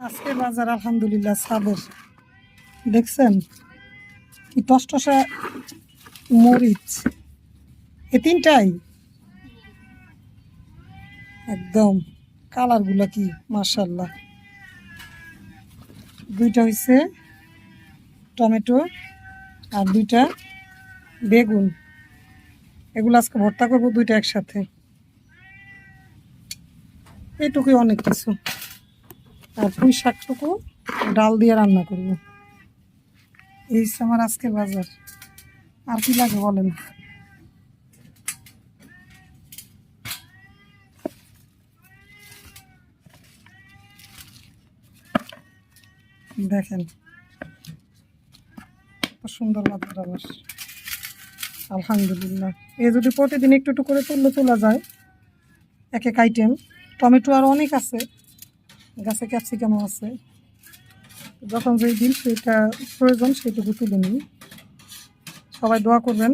আজকে বাজার আলহামদুলিল্লাহ সাদের দেখছেন কি টসটসা মরিচ এই তিনটাই একদম কালারগুলো কি মাশাআল্লাহ। দুইটা হইছে টমেটো আর দুইটা বেগুন, এগুলো আজকে ভর্তা করবো দুইটা একসাথে। এইটুকুই অনেক কিছু। আর পুঁই শাকটুকু ডাল দিয়ে রান্না করবো। এই হচ্ছে আমার আজকে বাজার। আর কি লাগে বলেন? দেখেন কত সুন্দর বাজার আমার আলহামদুলিল্লাহ। এ যদি প্রতিদিন একটু একটু করে তোলা যায় এক এক আইটেম। টমেটো আর অনেক আছে, গাছে ক্যাপসিকামও আছে, যখন যেই দিন সেটা প্রয়োজন সেইটুকু তুলে নিই। সবাই দোয়া করবেন